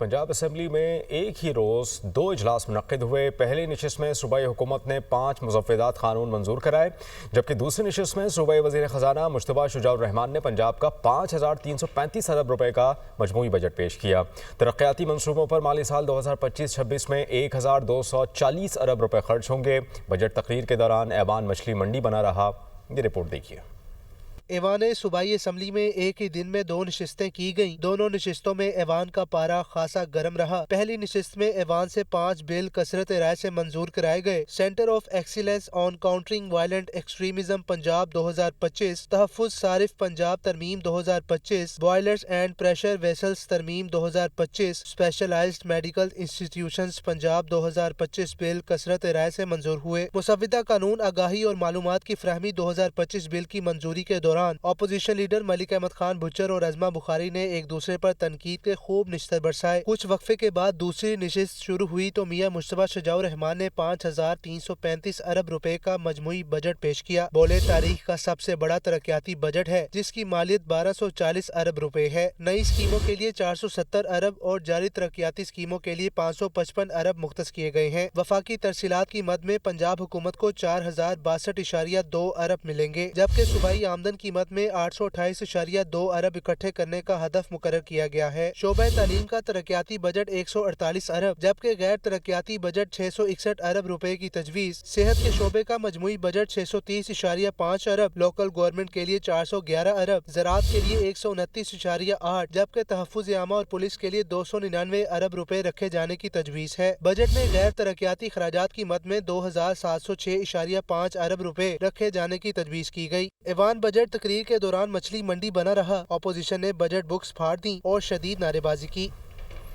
Punjab assembly में एक ही रोज़ 2 इजलास मुनक्किद हुए। पहली नशिस्त में सूबाई हुकूमत ने 5 मुज़फ़्फ़िदात क़ानून मंजूर कराए, जबकि दूसरी नशिस्त में सूबाई वज़ीर ख़ज़ाना मुश्तबा शुजाउर रहमान ने पंजाब का 5335 अरब रुपए का मजमूई बजट पेश किया। तरक्याती मनसूबों पर माली साल 2025-26 में 1240 अरब रुपए खर्च होंगे। बजट तकरीर के दौरान ऐवान मछली मंडी बना रहा। ये रिपोर्ट देखिए। ऐवान सूबाई असम्बली में एक ही दिन में 2 नशिस्तें की गईं। दोनों नशिस्तों में ऐवान का पारा खासा गर्म रहा। पहली नशिस्त में ऐवान से 5 बिल कसरत राय से मंजूर कराए गए। Centre of excellence on countering violent extremism Punjab 2025, तहफ़्फ़ुज़ सारिफ पंजाब तरमीम 2025, बॉयलर्स एंड प्रेशर वेसल्स तरमीम 2025, specialized medical institutions Punjab 2025 bill कसरत राय से मंजूर हुए। मुसव्विदा कानून आगाही और मालूमात की फरहमी 2025 बिल की मंजूरी के दौरान अपोजिशन लीडर मलिक अहमद खान भुच्चर और अज़मा बुखारी ने एक दूसरे पर तनकीद के खूब निश्तर बरसाए। कुछ वक्फे के बाद दूसरी नशिस्त शुरू हुई तो मियां मुश्तबा शुजाउर रहमान ने 5335 अरब रुपए का मजमूई बजट पेश किया। बोले, तारीख का सबसे बड़ा तरक्याती बजट है, जिसकी मालियत 1240 अरब रुपए है। नई स्कीमों के लिए 470 अरब और जारी तरक्याती स्कीमों के लिए 555 अरब मुख्तस किए गए हैं। वफाकी तरसीलात की मद में पंजाब हुकूमत को 4062.2 अरब मिलेंगे, जबकि सूबाई आमदन कीमत में 828.2 अरब इकट्ठे करने का हदफ मुकर्रर किया गया है। शोबे तालीम का तरक्याती बजट 148 अरब, जबकि गैर तरक्याती बजट 661 अरब रुपए की तजवीज़। सेहत के शोबे का मजमूई बजट 630.5 अरब, लोकल गवर्नमेंट के लिए 411 अरब, ज़राअत के लिए 129.8, जबकि तहफ़्फ़ुज़ आमा और पुलिस के लिए 299 अरब रुपए रखे जाने की तजवीज़ है। बजट में गैर तरक्याती खराजात की मद में 2706.5 अरब रुपए रखे जाने की तजवीज़ की गई। ऐवान बजट तकरीर के दौरान मछली मंडी बना रहा। अपोजिशन ने बजट बुक्स फाड़ दी और शदीद नारेबाजी की।